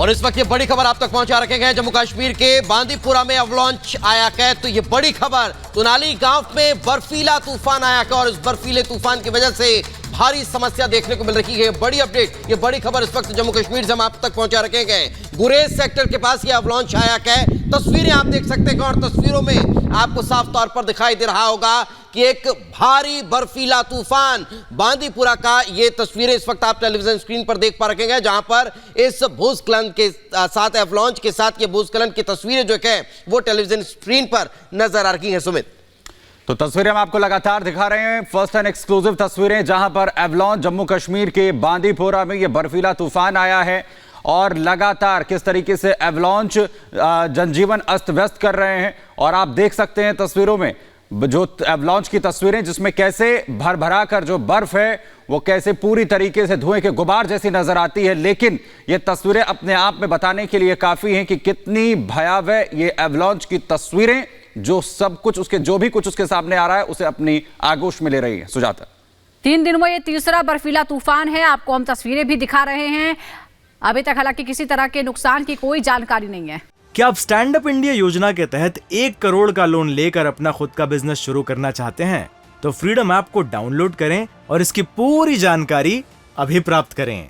और इस वक्त ये बड़ी खबर आप तक पहुंचा रखेंगे। जम्मू कश्मीर के बांदीपुरा में अवलॉन्च आया कैद। तो ये बड़ी खबर, तुनाली गांव में बर्फीला तूफान आया और इस बर्फीले तूफान की वजह से भारी समस्या देखने को मिल रही है। बड़ी अपडेट, ये बड़ी खबर इस वक्त जम्मू कश्मीर से हम आप तक पहुंचा रखेंगे। गुरेज सेक्टर के पास ये अवलॉन्च आया है। तस्वीरें आप देख सकते हैं और तस्वीरों में आपको साफ तौर पर दिखाई दे रहा होगा कि एक भारी बर्फीला तूफान बांदीपुरा का, ये तस्वीरें इस वक्त आप टेलीविजन स्क्रीन पर देख पा रखेंगे, जहां पर इस भूस्खलन के साथ, अवलॉन्च के साथ ये भूस्खलन की तस्वीरें जो है वो टेलीविजन स्क्रीन पर नजर आ रही हैं। सुमित, तो तस्वीरें हम आपको लगातार दिखा रहे हैं, फर्स्ट एंड एक्सक्लूसिव तस्वीरें, जहां पर अवलॉन्च जम्मू कश्मीर के बांदीपुरा में ये बर्फीला तूफान आया है और लगातार किस तरीके से अवलॉन्च जनजीवन अस्त व्यस्त कर रहे हैं। और आप देख सकते हैं तस्वीरों में जो अवलॉन्च की तस्वीरें, जिसमें कैसे भर भरा कर जो बर्फ है वो कैसे पूरी तरीके से धुएं के गुबार जैसी नजर आती है। लेकिन ये तस्वीरें अपने आप में बताने के लिए काफी हैं कि कितनी भयावह ये अवलॉन्च की तस्वीरें, जो सब कुछ उसके, जो भी कुछ उसके सामने आ रहा है उसे अपनी आगोश में ले रही है। सुजाता, 3 दिन में ये तीसरा बर्फीला तूफान है। आपको हम तस्वीरें भी दिखा रहे हैं। अभी तक हालांकि किसी तरह के नुकसान की कोई जानकारी नहीं है। क्या आप स्टैंड अप इंडिया योजना के तहत 1 करोड़ का लोन लेकर अपना खुद का बिजनेस शुरू करना चाहते हैं? तो फ्रीडम ऐप को डाउनलोड करें और इसकी पूरी जानकारी अभी प्राप्त करें।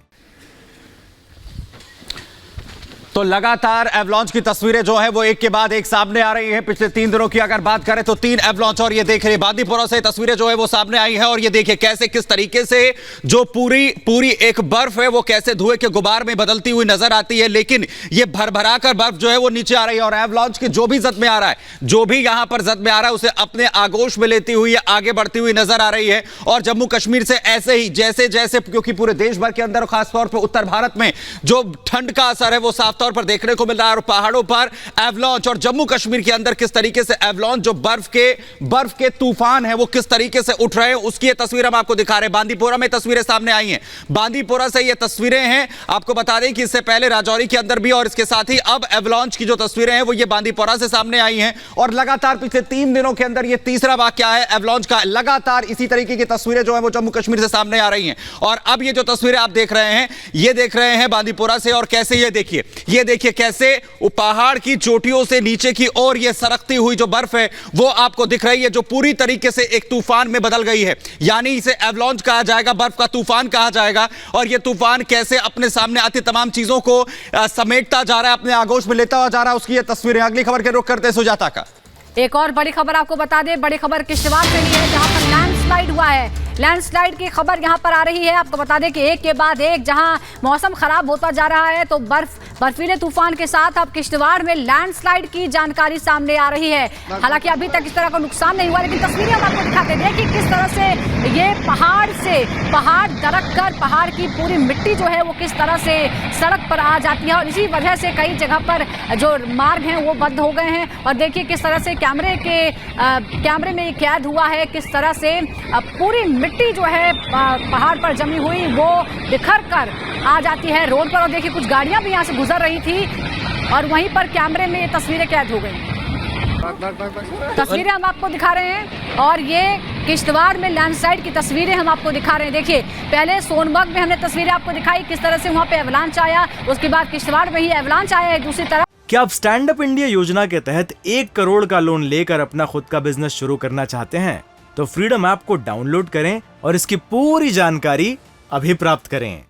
तो लगातार अवलॉन्च की तस्वीरें जो है वो एक के बाद एक सामने आ रही हैं। पिछले 3 दिनों की अगर बात करें तो 3 अवलॉन्च, और ये देख रहे बांदीपुरा से तस्वीरें जो है वो सामने आई है। और ये देखिए कैसे, किस तरीके से जो पूरी एक बर्फ है वो कैसे धुएं के गुबार में बदलती हुई नजर आती है। लेकिन ये भरभरा कर बर्फ जो है वो नीचे आ रही है और अवलॉन्च की जो भी जद में आ रहा है, जो भी यहां पर जद में आ रहा है, उसे अपने आगोश में लेती हुई आगे बढ़ती हुई नजर आ रही है। और जम्मू कश्मीर से ऐसे ही जैसे जैसे, क्योंकि पूरे देश भर के अंदर खासतौर पर उत्तर भारत में जो ठंड का असर है वो साफ तौर पर देखने को मिल रहा है। और पहाड़ों पर अवलॉन्च, और जम्मू कश्मीर के अंदर किस तरीके से अवलॉन्च, जो बर्फ के तूफान है वो किस तरीके से उठ रहे हैं, उसकी ये तस्वीर हम आपको दिखा रहे हैं। बांदीपुरा में तस्वीरें सामने आई हैं, बांदीपुरा से ये तस्वीरें हैं। आपको बता दें कि इससे पहले राजौरी के अंदर भी, और इसके साथ ही अब अवलॉन्च की जो तस्वीरें हैं वो ये बांदीपुरा से सामने आई हैं। और लगातार पिछले 3 दिनों के अंदर ये तीसरा वाकया है अवलॉन्च का। लगातार इसी तरीके की तस्वीरें जो है वो जम्मू कश्मीर से सामने आ रही हैं। और अब ये जो तस्वीरें आप देख रहे हैं, ये देख रहे हैं बांदीपुरा से। और कैसे, ये देखिए कैसे वो पहाड़ की चोटियों से नीचे की ओर ये सरकती हुई जो बर्फ है वो आपको दिख रही है, जो पूरी तरीके से एक तूफान में बदल गई है। यानी इसे अवलॉन्च कहा जाएगा, बर्फ का तूफान कहा जाएगा। और ये तूफान कैसे अपने सामने आती तमाम चीजों को समेटता जा रहा है, अपने आगोश में लेता हुआ जा रहा है, उसकी ये तस्वीरें। अगली खबर के रुख करते हैं सुजाता का। एक और बड़ी खबर आपको बता दें, बड़ी खबर किश्तवाड़ से ही है, जहां पर लैंडस्लाइड हुआ है। लैंडस्लाइड की खबर यहां पर आ रही है। आपको बता दें कि एक के बाद एक जहां मौसम खराब होता जा रहा है, तो बर्फीले तूफान के साथ अब किश्तवाड़ में लैंडस्लाइड की जानकारी सामने आ रही है। हालांकि अभी तक इस तरह का नुकसान नहीं हुआ, लेकिन तस्वीरें हम आपको दिखाते हैं कि किस तरह से ये पहाड़ दरक कर पहाड़ की पूरी मिट्टी जो है वो किस तरह से सड़क पर आ जाती है। और इसी वजह से कई जगह पर जो मार्ग हैं वो बंद हो गए हैं। और देखिए किस तरह से कैमरे में ये कैद हुआ है, किस तरह से पूरी मिट्टी जो है पहाड़ पर जमी हुई वो बिखर कर आ जाती है रोड पर। और देखिए कुछ गाड़ियां भी यहाँ से गुजर रही थी और वहीं पर कैमरे में ये तस्वीरें कैद हो गई। तस्वीरें हम आपको दिखा रहे हैं और ये किश्तवाड़ में लैंडस्लाइड की तस्वीरें हम आपको दिखा रहे हैं। देखिए पहले सोनमर्ग में हमने तस्वीरें आपको दिखाई, किस तरह से वहाँ पे अवलांच आया, उसके बाद किश्तवाड़ में ही अवलांच आया है दूसरी तरफ। क्या आप स्टैंड अप इंडिया योजना के तहत 1 करोड़ का लोन लेकर अपना खुद का बिजनेस शुरू करना चाहते हैं? तो फ्रीडम ऐप को डाउनलोड करें और इसकी पूरी जानकारी अभी प्राप्त करें।